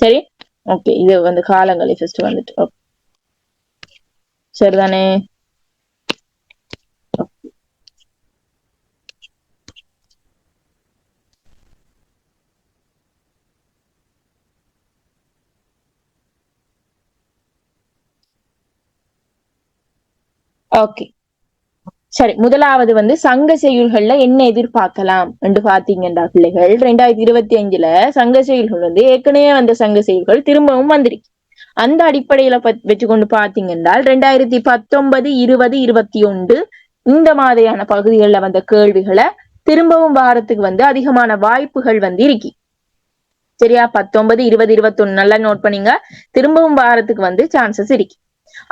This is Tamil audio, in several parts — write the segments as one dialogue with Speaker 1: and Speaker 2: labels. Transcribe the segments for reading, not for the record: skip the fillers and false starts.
Speaker 1: சரி, ஓகே. இது வந்து காலங்களை ஃபர்ஸ்ட் வந்துட்டு சரிதானே? ஓகே, சரி. முதலாவது வந்து சங்க செய்யுள்கள்ல என்ன எதிர்பார்க்கலாம் என்று பாத்தீங்கன்னா பிள்ளைகள், 2025 சங்க செய்யுள்கள் வந்து ஏற்கனவே வந்த சங்க செய்யுள்கள் திரும்பவும் வந்திருக்கு. அந்த அடிப்படையில வச்சுக்கொண்டு பாத்தீங்கன்னா 2019, 20, 21 இந்த மாதிரியான பகுதிகளில் வந்த கேள்விகளை திரும்பவும் வாரத்துக்கு வந்து அதிகமான வாய்ப்புகள் வந்து இருக்கு. சரியா? 19, 20, 21 நல்லா நோட் பண்ணீங்க. திரும்பவும் வாரத்துக்கு வந்து சான்சஸ் இருக்கு.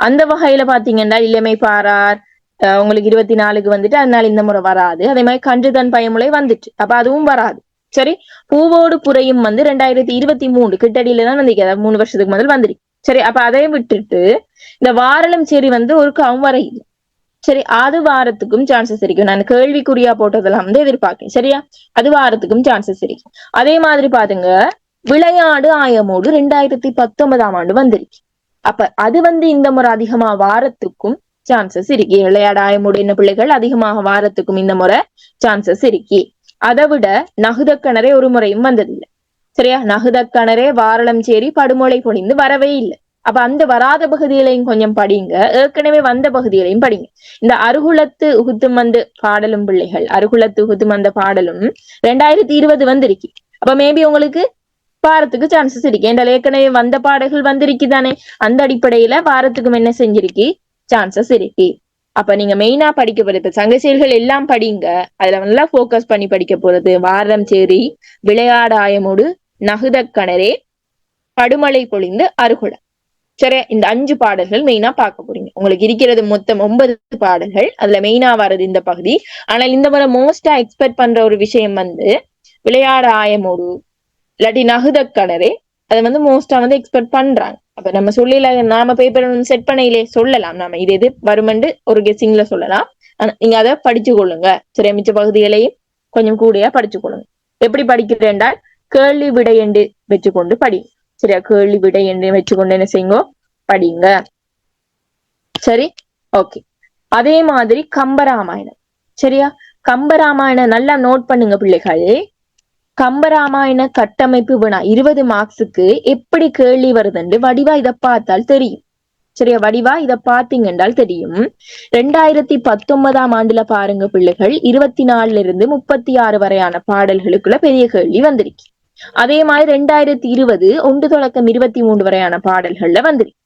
Speaker 1: அந்த வகையில பாத்தீங்கன்னா இளமை பாரார் உங்களுக்கு 24க்கு வந்துட்டு, அதனால இந்த முறை வராது. அதே மாதிரி கன்றுதன் பயமுலை வந்துட்டு, அப்ப அதுவும் வராது. சரி, பூவோடு புறையும் வந்து 2023 கிட்டடியில தான் வந்து 3 வருஷத்துக்கு முதல் வந்துருக்கு. சரி, அப்ப அதையும் விட்டுட்டு இந்த வாரலம் சரி வந்து ஒரு கவும் வர இல்லை. சரி, அது வாரத்துக்கும் சான்சஸ் இருக்கும். நான் கேள்விக்குறியா போட்டதெல்லாம் வந்து எதிர்பார்க்கேன். சரியா? அது வாரத்துக்கும் சான்சஸ் இருக்கு. அதே மாதிரி பாருங்க, விளையாடு ஆயமோடு 2019 வந்துருக்கு. அப்ப அது வந்து இந்த முறை அதிகமா வாரத்துக்கும் சான்சஸ் இருக்கு. விளையாட ஆயமோடு என்ன பிள்ளைகள் அதிகமாக வாரத்துக்கும் இந்த முறை சான்சஸ் இருக்கு. அதை விட நகுதக்கணரே ஒரு முறையும் வந்ததில்லை. சரியா? நகுதக்கணரே வாரளம் சேரி படுமொழை பொழிந்து வரவே இல்லை. அப்ப அந்த வராத பகுதிகளையும் கொஞ்சம் படிங்க, ஏற்கனவே வந்த பகுதிகளையும் படிங்க. இந்த அருகுலத்து உகுத்தும் வந்து பாடலும் பிள்ளைகள், அருகுலத்து உகுத்தும் அந்த பாடலும் 2020 வந்திருக்கு. அப்ப மேபி உங்களுக்கு வாரத்துக்கு சான்சஸ் இருக்கு. என்றால் ஏற்கனவே வந்த பாடல்கள் வந்திருக்கு தானே, அந்த அடிப்படையில வாரத்துக்கும் என்ன செஞ்சிருக்கு, சான்சஸ் இருக்கு. அப்ப நீங்க மெயினா படிக்க போறது சங்க செயல்கள் எல்லாம் படிங்க. அதுல நல்லா போக்கஸ் பண்ணி படிக்க போறது வாரம் சேரி, விளையாடாயமோடு, நகுதக்கணரே, படுமழை பொழிந்து, அருகுல. சரி, இந்த 5 பாடல்கள் மெயினா பார்க்க போறீங்க. உங்களுக்கு இருக்கிறது மொத்தம் 9 பாடல்கள். அதுல மெயினா வர்றது இந்த பகுதி. ஆனால் இந்த முறை மோஸ்டா எக்ஸ்பெக்ட் பண்ற ஒரு விஷயம் வந்து விளையாட ஆயமோடு இல்லாட்டி நகுதக்கணரே, அதை வந்து மோஸ்டா வந்து எக்ஸ்பெக்ட் பண்றாங்க. அப்ப நம்ம சொல்லல, நாம பேப்பர் செட் பண்ணையிலே சொல்லலாம், நாம இது எது வருமென்று ஒரு கெஸிங்ல சொல்லலாம். நீங்க அதை படிச்சு கொள்ளுங்க. சரி, மிச்ச பகுதிகளையும் கொஞ்சம் கூடியா படிச்சு கொள்ளுங்க. எப்படி படிக்கிறேன்டால் கேள்வி விடை என்று வச்சுக்கொண்டு படி. சரியா? கேள்வி விடை என்று வச்சுக்கொண்டு என்ன செய்யுங்க, படிங்க. சரி, ஓகே. அதே மாதிரி கம்பராமாயணம். சரியா? கம்பராமாயணம் நல்லா நோட் பண்ணுங்க பிள்ளைகள். கம்பராமாயண கட்டமைப்பு வினா 20 மார்க்ஸுக்கு எப்படி கேள்வி வருதுன்னு வடிவா இதை பார்த்தால் தெரியும். சரியா? வடிவா இதை பார்த்தீங்கன்றால் தெரியும். 2019 பாருங்க பிள்ளைகள், 24 36 வரையான பாடல்களுக்குள்ள பெரிய கேள்வி வந்திருக்கு. அதே மாதிரி 2020 1 தொடக்கம் 23 வரையான பாடல்கள்ல வந்திருக்கு.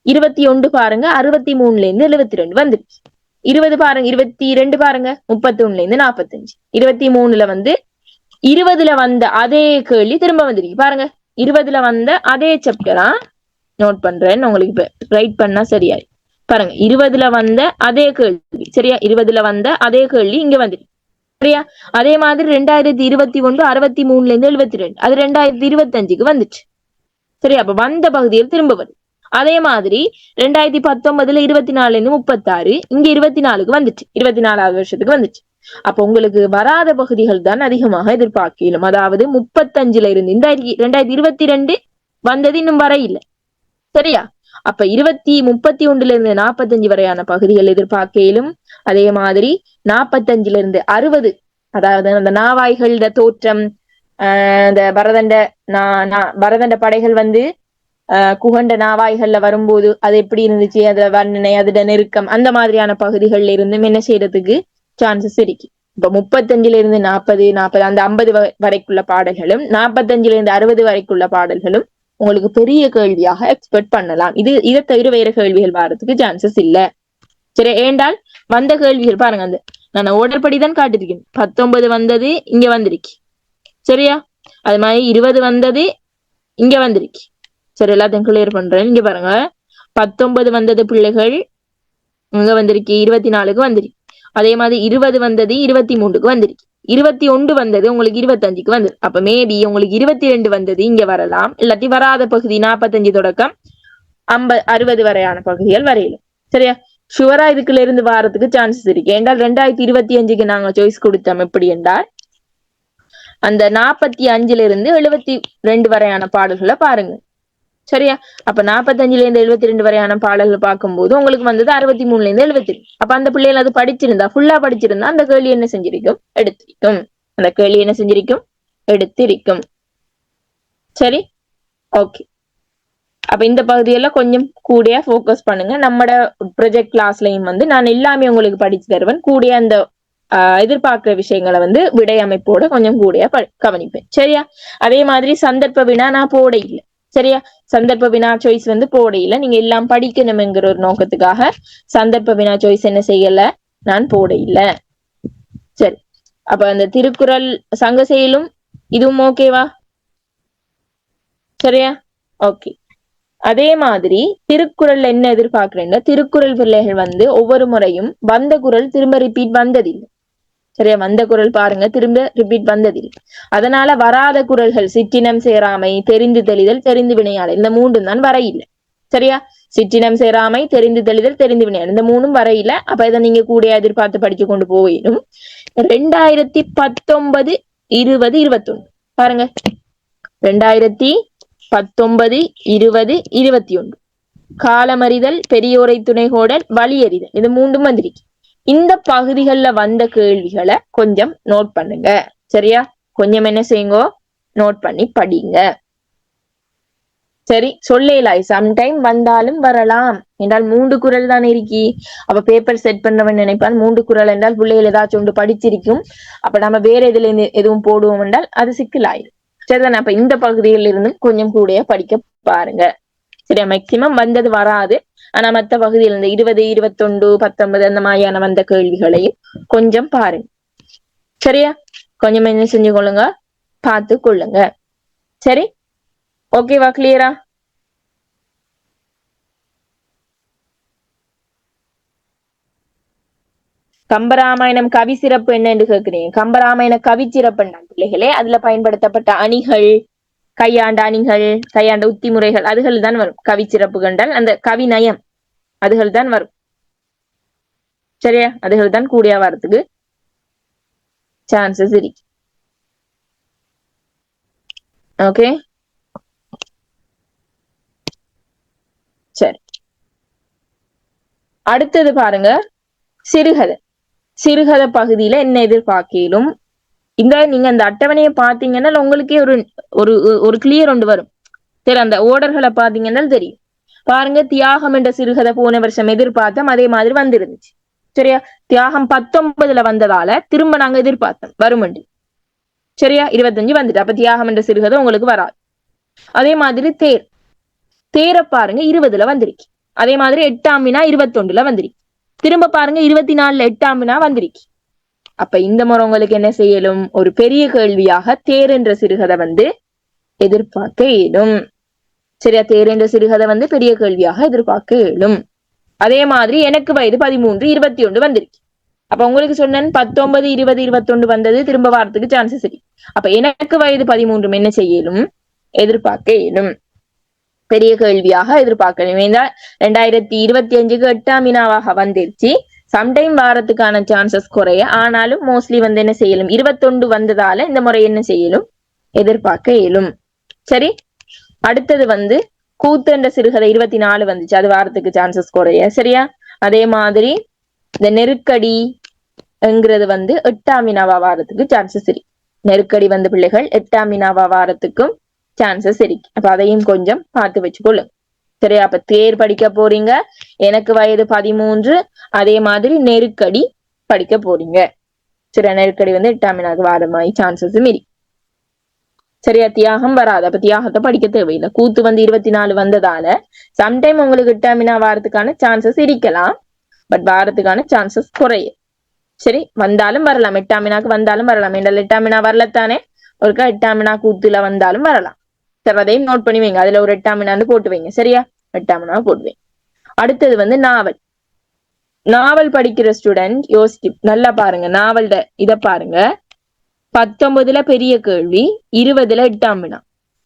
Speaker 1: 21 பாருங்க 63 72 வந்துருச்சு. 20 பாருங்க 22 பாருங்க 31 45. 23 வந்து 20 வந்த அதே கேள்வி திரும்ப வந்துருக்கு பாருங்க. 20 வந்த அதே சாப்டரா நோட் பண்றேன், உங்களுக்கு இப்ப ரைட் பண்ணா சரியாய் பாருங்க. 20 வந்த அதே கேள்வி. சரியா? 20 வந்த அதே கேள்வி இங்க வந்துருக்கு. சரியா? அதே மாதிரி 2021 63 72 அது 2025க்கு வந்துச்சு. சரி, அப்ப வந்த பகுதியில் திரும்ப வருது. அதே மாதிரி 2019 24 36 இங்க 24க்கு வந்துச்சு. 24வது வருஷத்துக்கு வந்துச்சு. அப்ப உங்களுக்கு வராத பகுதிகள் தான் அதிகமாக எதிர்பார்க்கலும். அதாவது 35 இந்த 2022 வந்தது இன்னும் வர இல்லை. சரியா? அப்ப 31 45 வரையான பகுதிகள் எதிர்பார்க்கலும். அதே மாதிரி 45 60, அதாவது அந்த நாவாய்கள தோற்றம், இந்த பரதண்ட படைகள் வந்து குகண்ட நாவாய்கள்ல வரும்போது அது எப்படி இருந்துச்சு, அத வர்ணனை, அதோட நெருக்கம், அந்த மாதிரியான பகுதிகள்ல இருந்தும் என்ன செய்யறதுக்கு சான்சஸ் இருக்கு. இப்ப 35 40 அந்த 50 வரைக்குள்ள பாடல்களும் 45 60 வரைக்குள்ள பாடல்களும் உங்களுக்கு பெரிய கேள்வியாக எக்ஸ்பெக்ட் பண்ணலாம். இதை தவிர வேற கேள்விகள் வர்றதுக்கு சான்சஸ் இல்ல. சரி, ஏண்டால் வந்த கேள்விகள் பாருங்க, அந்த நான் ஓர்டர் படிதான் காட்டிருக்கேன். 19 வந்தது இங்க வந்திருக்கு. சரியா? அது மாதிரி 20 வந்தது இங்க வந்திருக்கு. சரி, எல்லாத்தையும் கிளியர் பண்றேன். இங்க பாருங்க, 19 வந்தது பிள்ளைகள் இங்க வந்திருக்கு, 24க்கு வந்திருக்கு. அதே மாதிரி 20 வந்தது 23க்கு வந்திருக்கு. 21 வந்தது உங்களுக்கு 25க்கு வந்தது. அப்ப மேபி உங்களுக்கு 22 வந்தது இங்க வரலாம், இல்லாட்டி வராத பகுதி 45 தொடக்கம் 50 60 வரையான பகுதிகள் வரையிலும். சரியா? ஷுவரா இதுக்குள்ள இருந்து வாரத்துக்கு சான்சஸ் இருக்கு. என்றால் 2025க்கு நாங்க சாய்ஸ் கொடுத்தோம். எப்படி என்றால் அந்த 45 72 வரையான பாடல்களை பாருங்க. சரியா? அப்ப 45ல இருந்து 72 வரையான பாடல்கள் பார்க்கும்போது உங்களுக்கு வந்தது 63ல இருந்து 72. அப்ப அந்த பிள்ளைகள் அது படிச்சிருந்தா ஃபுல்லா படிச்சிருந்தா அந்த கேள்வி என்ன செஞ்சிருக்கும்? எடுத்திருக்கும். அந்த கேள்வி என்ன செஞ்சிருக்கும்? எடுத்திருக்கும். சரி, ஓகே. அப்ப இந்த பகுதியெல்லாம் கொஞ்சம் கூடிய ஃபோக்கஸ் பண்ணுங்க. நம்மட ப்ரொஜெக்ட் கிளாஸ்லயும் வந்து நான் எல்லாமே உங்களுக்கு படிச்சு தருவேன். கூடிய அந்த எதிர்பார்க்கிற விஷயங்களை வந்து விடை அமைப்போட கொஞ்சம் கூடிய கவனிப்பேன். சரியா? அதே மாதிரி சந்தர்ப்ப வினா நான் போட இல்லை. சரியா? சந்தர்ப்ப வினா சாய்ஸ் வந்து போட இல்லை. நீங்க எல்லாம் படிக்கணும்ங்கிற ஒரு நோக்கத்துக்காக சந்தர்ப்ப வினா சாய்ஸ் என்ன செய்யல, நான் போட இல்லை. சரி, அப்ப அந்த திருக்குறள் சங்க செயலும் இதுவும் ஓகேவா? சரியா? ஓகே. அதே மாதிரி திருக்குறள் என்ன எதிர்பார்க்கிறேன்னா, திருக்குறள் பிள்ளைகள் வந்து ஒவ்வொரு முறையும் வந்த குரல் திரும்ப ரிப்பீட் வந்ததில்லை. சரியா? வந்த குரல் பாருங்க திரும்ப ரிப்பீட் வந்ததில்லை. அதனால வராத குரல்கள் சிற்றினம் சேராமை, தெரிந்து தெளிதல், தெரிந்து வினையாடல், இந்த மூன்றும் தான் வர இல்லை. சரியா? சிற்றினம் சேராமை, தெரிந்து தெளிதல், தெரிந்து வினையாடல், இந்த மூணும் வர இல்லை. அப்ப இதை நீங்க கூட எதிர்பார்த்து படிச்சு கொண்டு போயிடும். 2019, 20, 21 பாருங்க. 2019, 20, 21 காலமறிதல், பெரியோரை துணைகோடல், வழியறிதல், இது மூன்றும் வந்திருக்கு. இந்த பகுதிகளில் வந்த கேள்விகளை கொஞ்சம் நோட் பண்ணுங்க. சரியா? கொஞ்சம் என்ன செய்யுங்க, நோட் பண்ணி படிங்க. சரி, சொல்லலாய் சம்டைம் வந்தாலும் வரலாம் என்றால் 3 குரல் தான் இருக்கி. அப்ப பேப்பர் செட் பண்ணவன் நினைப்பான் 3 குரல் என்றால் பிள்ளைகள் ஏதாச்சும் ஒன்று படிச்சிருக்கும், அப்ப நம்ம வேற இதுல எதுவும் போடுவோம் என்றால் அது சிக்கலாயிரும். சரிதானே? அப்ப இந்த பகுதியில் இருந்தும் கொஞ்சம் கூட படிக்க பாருங்க. சரியா? மேக்சிமம் வந்தது வராது. ஆனா மற்ற பகுதியில் இருந்து 20, 21, 19 அந்த மாதிரியான வந்த கேள்விகளையும் கொஞ்சம் பாருங்க. சரியா? கொஞ்சம் என்ன செஞ்சு கொள்ளுங்க, பார்த்து கொள்ளுங்க. சரி, ஓகேவா? கிளியரா? கம்பராமாயணம் கவி சிறப்பு என்ன என்று கேட்கிறீங்க. கம்பராமாயண கவி சிறப்பு பிள்ளைகளே, அதுல பயன்படுத்தப்பட்ட அணிகள், கையாண்ட அணிகள், கையாண்ட உத்தி முறைகள், அதுகள் தான் வரும். கவி சிறப்பு கண்டால் அந்த கவி நயம் அதுகள் தான் வரும். சரியா? அதுகள் தான் கூடிய வரத்துக்கு சான்சஸ் இருக்கு. ஓகே, சரி. அடுத்தது பாருங்க, சிறுகதை. சிறுகதை பகுதியில என்ன எதிர்பார்க்கலும் இந்த நீங்க அந்த அட்டவணையை பாத்தீங்கன்னா உங்களுக்கே ஒரு ஒரு ஒரு கிளியர் ஒன்று வரும். சரி, அந்த ஓர்டர்களை பாத்தீங்கன்னா தெரியும். பாருங்க, தியாகம் என்ற சிறுகதை போன வருஷம் எதிர்பார்த்தோம், அதே மாதிரி வந்துருந்துச்சு. சரியா? தியாகம் 19ல வந்ததால திரும்ப நாங்க எதிர்பார்த்தோம் வருமண்டு. சரியா? 25 வந்துட்டு. அப்ப தியாகம் என்ற சிறுகதை உங்களுக்கு வராது. அதே மாதிரி தேர பாருங்க 20ல வந்திருக்கு. அதே மாதிரி 8ஆம் வினா 21ல வந்திருக்கு. திரும்ப பாருங்க 24ல 8ஆம் வினா வந்திருக்கு. அப்ப இந்த முறை உங்களுக்கு என்ன செய்யலும், ஒரு பெரிய கேள்வியாக தேர் என்ற சிறுகதை வந்து எதிர்பார்க்க இயலும். சரியா? தேர் என்ற சிறுகதை வந்து பெரிய கேள்வியாக எதிர்பார்க்க இயலும். அதே மாதிரி எனக்கு வயது 13, 21 வந்திருக்கு. அப்ப உங்களுக்கு சொன்னேன் 19, 20, 21 வந்தது திரும்ப வாரத்துக்கு சான்சஸ் இருக்கு. அப்ப எனக்கு வயது 13 என்ன செய்யலும், எதிர்பார்க்க இயலும். பெரிய கேள்வியாக எதிர்பார்க்கணும். ஏன்னா 2025க்கு 8ஆம் வினாவாக வந்துருச்சு. சம்டைம் வாரத்துக்கான சான்சஸ் குறைய, ஆனாலும் மோஸ்ட்லி வந்து என்ன செய்யலும், 21 வந்ததால இந்த முறை என்ன செய்யலும், எதிர்பார்க்க இயலும். சரி, அடுத்தது வந்து கூத்து என்ற சிறுகதை 24 வந்துச்சு, அது வாரத்துக்கு சான்சஸ் குறைய. சரியா? அதே மாதிரி இந்த நெருக்கடி என்கிறது வந்து 8ஆம் வினாவா வாரத்துக்கு சான்சஸ் இருக்கு. நெருக்கடி வந்த பிள்ளைகள் 8ஆம் வினாவா வாரத்துக்கும் சான்சஸ் இருக்கு. அப்ப அதையும் கொஞ்சம் பார்த்து வச்சுக்கொள்ளுங்க. சரியா? அப்ப தேர் படிக்க போறீங்க, எனக்கு வயது 13, அதே மாதிரி நெருக்கடி படிக்க போறீங்க. சரியா? நெருக்கடி வந்து 8ஆம் வினாவுக்கு வார மாதிரி சான்சஸ் மீறி. சரியா? தியாகம் வராது, அப்ப தியாகத்தை படிக்க தேவையில்லை. கூத்து வந்து 24 வந்ததால சம்டைம் உங்களுக்கு 8ஆம் வினா வாரத்துக்கான சான்சஸ் இருக்கலாம், பட் வாரத்துக்கான சான்சஸ் குறையும். சரி, வந்தாலும் வரலாம், 8ஆம் வினாக்கு வந்தாலும் வரலாம். என்றால் 8ஆம் வினா வரலத்தானே, ஒருக்கா 8ஆம் வினா கூத்துல வந்தாலும் வரலாம். சரி, அதையும் நோட் பண்ணி வைங்க. அதுல ஒரு 8ஆம் வினான்னு போட்டு வைங்க. சரியா? 8ஆம் வினா போட்டு வைங்க. அடுத்தது வந்து நாவல். நாவல் படிக்கிற ஸ்டூடெண்ட் யோசிச்சு நல்லா பாருங்க. நாவல்ட இத பாருங்க. 19ல பெரிய கேள்வி, 20ல 8ஆம் வினா.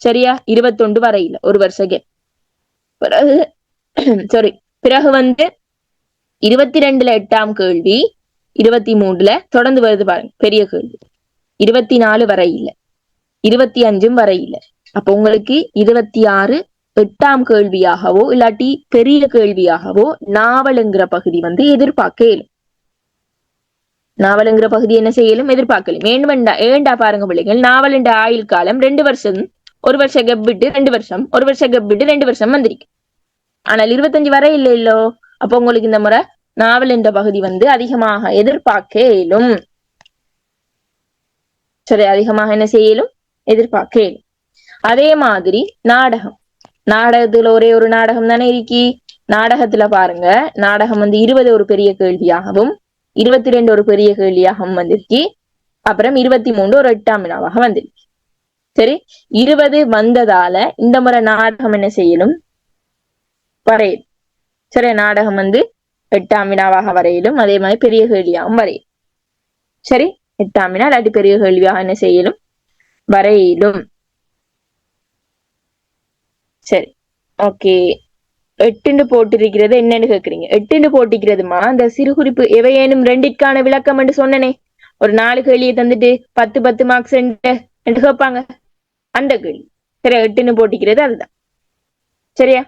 Speaker 1: சரியா? 21 வரையில ஒரு வருஷம் பிறகு சாரி, பிறகு வந்து 22ல 8ஆம் கேள்வி, 23ல தொடர்ந்து வருது பாருங்க பெரிய கேள்வி. 24 வரையில, 25 வரையில. அப்ப உங்களுக்கு 26, 8ஆம் கேள்வியாகவோ இல்லாட்டி பெரிய கேள்வியாகவோ நாவலுங்கிற பகுதி வந்து எதிர்பார்க்க இயலும். நாவலுங்கிற பகுதி என்ன செய்யலும் எதிர்பார்க்கலும். ஏண்டா பாருங்க பிள்ளைகள், நாவலுண்ட ஆயுள் காலம் 2 வருஷம், 1 வருஷம் கெப் விட்டு 2 வருஷம், 1 வருஷம் கெப் விட்டு 2 வருஷம் வந்திருக்கு. ஆனால் 25 வரை இல்லை இல்லோ. அப்போ உங்களுக்கு இந்த முறை நாவல் என்ற பகுதி வந்து அதிகமாக எதிர்பார்க்க இயலும். சரி, அதிகமாக என்ன செய்யலும் எதிர்பார்க்க இயலும். அதே மாதிரி நாடகம், நாடகத்துல ஒரே ஒரு நாடகம் தானே இருக்கி. நாடகத்துல பாருங்க, நாடகம் வந்து 20 ஒரு பெரிய கேள்வியாகவும் 22 ஒரு பெரிய கேள்வியாகவும் வந்திருக்கு. அப்புறம் 23 ஒரு 8ஆம் வினாவாக வந்திருக்கு. சரி, 20 வந்ததால இந்த முறை நாடகம் என்ன செய்யலும் வரையலும். சரி, நாடகம் வந்து 8ஆம் வினாவாக வரையிலும், அதே மாதிரி பெரிய கேள்வியாகவும் வரையும். சரி, 8ஆம் வினா இல்லாட்டி பெரிய கேள்வியாக என்ன செய்யலும் வரையிலும். சரி, ஓகே. 8 போட்டிருக்கிறது என்னன்னு கேக்குறீங்க. 8 போட்டிருக்கிறதுமா அந்த சிறு குறிப்பு எவையேனும் 2ற்கான விளக்கம் என்று சொன்னனே, ஒரு 4 கேள்வியை தந்துட்டு 10 மார்க்ஸ் என்று கேட்பாங்க, அந்த கேள்வி. சரி, 8 போட்டிக்கிறது அதுதான். சரியா,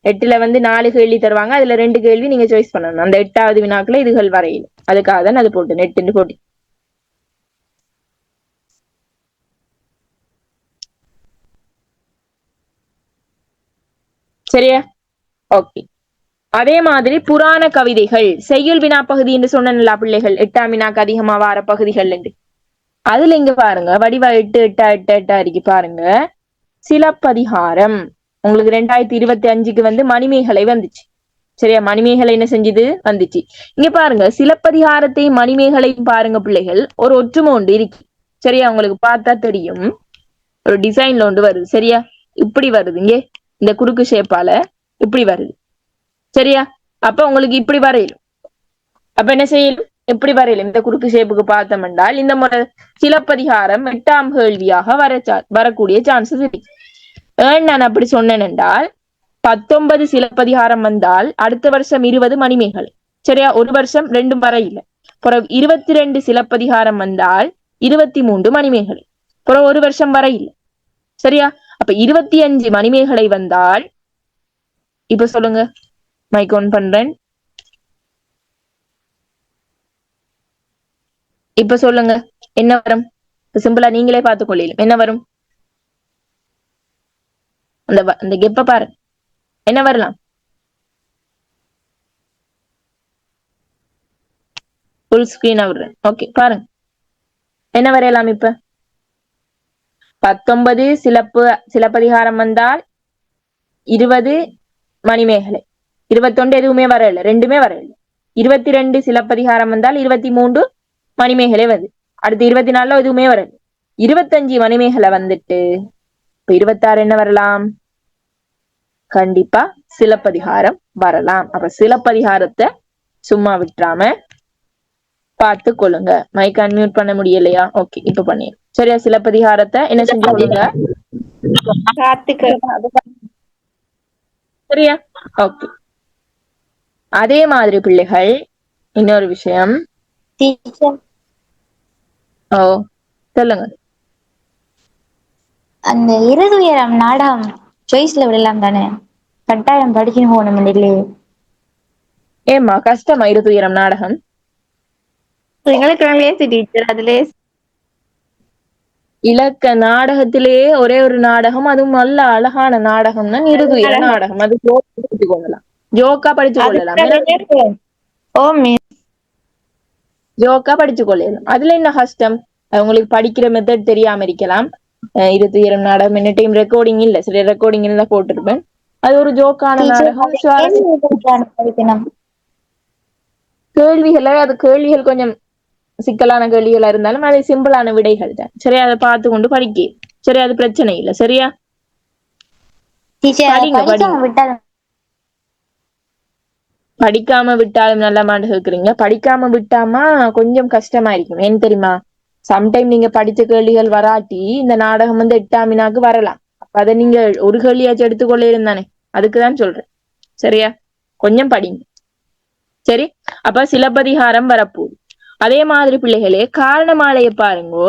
Speaker 1: 8ல வந்து 4 கேள்வி தருவாங்க, அதுல 2 கேள்வி நீங்க சாய்ஸ் பண்ணணும். அந்த 8ஆவது வினாக்குள்ள இதுகள் வரையிலும், அதுக்காக தான் அது போட்டு 8 போட்டி. சரியா, ஓகே. அதே மாதிரி புராண கவிதைகள் செய்யுள் வினா பகுதி என்று சொன்னா பிள்ளைகள், 8ஆம் வினாக்கு அதிகமா வார பகுதிகள் என்று. அதுல இங்க பாருங்க, வடிவா 8 8 8 8 இருக்கு பாருங்க. சிலப்பதிகாரம் உங்களுக்கு 2025க்கு வந்து மணிமேகலை வந்துச்சு. சரியா, மணிமேகலை என்ன செஞ்சது வந்துச்சு. இங்க பாருங்க, சிலப்பதிகாரத்தையும் மணிமேகலையும் பாருங்க பிள்ளைகள், ஒரு ஒற்றுமை ஒன்று இருக்கு. சரியா, உங்களுக்கு பார்த்தா தெரியும், ஒரு டிசைன்ல ஒன்று வருது. சரியா, இப்படி வருது, இங்கே இந்த குறுக்கு ஷேப்பால இப்படி வருது. சரியா, அப்ப உங்களுக்கு இப்படி வரையிலும். அப்ப என்ன செய்யலும் எப்படி வரையிலும், இந்த குறுக்கு ஷேப்புக்கு பார்த்தோம் என்றால் இந்த முறை சிலப்பதிகாரம் 8ஆம் கேள்வியாக வரக்கூடிய சான்சஸ் இருக்கு. ஏன் நான் அப்படி சொன்னேன் என்றால், 19 சிலப்பதிகாரம் வந்தால் அடுத்த வருஷம் 20 மணிமேகலை. சரியா, ஒரு வருஷம் 2 வரையில. பிறகு 22 சிலப்பதிகாரம் வந்தால் 23 மணிமேகலை. பிறகு ஒரு வருஷம் வரையில. சரியா, அப்ப 25 மணிமேகலை வந்தால், இப்ப சொல்லுங்க, மைக் ஆன் பண்றேன். இப்ப சொல்லுங்க என்ன வரும். சிம்பிளா நீங்களே பார்த்து கொள்ளையிலும் என்ன வரும். அந்த கெப்ப பாரு, என்ன வரலாம். ஃபுல் ஸ்கிரீன் விடுறேன். ஓகே, பாருங்க என்ன வரையலாம். இப்ப 19 சிலப்பதிகாரம் வந்தால் 20 மணிமேகலை. 21 எதுவுமே வரல, 2மே வரல. 22 சிலப்பதிகாரம் வந்தால் 23 மணிமேகலை வருது. அடுத்து 24 எதுவுமே வரல. 25 மணிமேகலை வந்துட்டு இப்ப 26 என்ன வரலாம். கண்டிப்பா சிலப்பதிகாரம் வரலாம். அப்ப சிலப்பதிகாரத்தை சும்மா விட்டுறாம பார்த்து கொள்ளுங்க. மைக் அன்மியூட் பண்ண முடியலையா? ஓகே, இப்ப பண்ணி. சரியா, சிலப்பதிகாரத்தை என்ன செஞ்சு கொள்ளுங்க. சரியா, ஓகே. அதே மாதிரி பிள்ளைகள் இன்னொரு விஷயம். ஓ, சொல்லுங்க.
Speaker 2: அந்த இருதுயரம் நாடகம் சாய்ஸ்ல விடலாம் தானே, கட்டாயம் படிக்கணும் போகணும் இல்லையே.
Speaker 1: ஏமா கஷ்டமா இருதுயரம் நாடகம்?
Speaker 2: டீச்சர் அதுல
Speaker 1: இலக்க நாடகத்திலே ஒரே ஒரு நாடகம், அதுவும் நல்ல அழகான நாடகம் தான் இருதுயர நாடகம். அது படிச்சு கொள்ளலாம், ஜோக்கா படிச்சு கொள்ளலாம். ஜோக்கா படிச்சு கொள்ளலாம். அதுல என்ன கஷ்டம்? உங்களுக்கு படிக்கிற மெத்தட் தெரியாம இருக்கலாம். இருதுயரம் நாடகம் என்ன டைம் ரெக்கார்டிங் இல்ல, சில ரெக்கார்டிங் எல்லாம் போட்டிருப்பேன். அது ஒரு ஜோக்கான நாடகம். கேள்விகளை, அது கேள்விகள் கொஞ்சம் சிக்கலான கேள்விகளா இருந்தாலும் அது சிம்பிளான விடைகள் தான். சரியா, அதை பார்த்து கொண்டு படிக்க. சரியா, அது பிரச்சனை இல்லை. சரியா, படிக்காம விட்டாலும் நல்ல மாண்டு கேக்குறீங்க. படிக்காம விட்டாமா கொஞ்சம் கஷ்டமா இருக்கும். ஏன் தெரியுமா, சம்டைம் நீங்க படிச்ச கேள்விகள் வராட்டி இந்த நாடகம் வந்து 8ஆம் வினாக்கு வரலாம். அப்ப அதை நீங்க ஒரு கேள்வியாச்சும் எடுத்துக்கொள்ளே இருந்தானே, அதுக்குதான் சொல்றேன். சரியா, கொஞ்சம் படிங்க. சரி, அப்ப சிலப்பதிகாரம் வரப்போகுது. அதே மாதிரி பிள்ளைகளே, காரணமாலைய பாருங்கோ,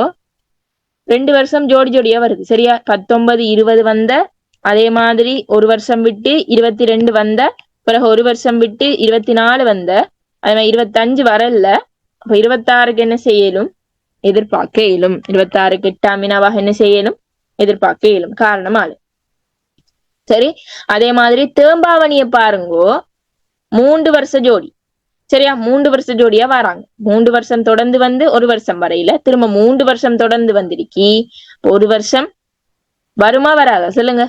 Speaker 1: 2 வருஷம் ஜோடி ஜோடியா வருது. சரியா, 19 20 வந்த அதே மாதிரி ஒரு வருஷம் விட்டு 22 வந்த, பிறகு ஒரு வருஷம் விட்டு 24 வந்த, அதே மாதிரி 25 வரல. அப்ப 26க்கு என்ன செய்யலும்? எதிர்பார்க்க இயலும். 26க்கு 8ஆம் வினாவாக என்ன செய்யலும்? எதிர்பார்க்க இயலும். காரணம் 4. சரி, அதே மாதிரி தேம்பாவணியை பாருங்கோ, 3 வருஷ ஜோடி. சரியா, 3 வருஷ ஜோடியா வராங்க. 3 வருஷம் தொடர்ந்து வந்து ஒரு வருஷம் வரையில திரும்ப 3 வருஷம் தொடர்ந்து வந்திருக்கி. ஒரு வருஷம் வருமா வராதா சொல்லுங்க?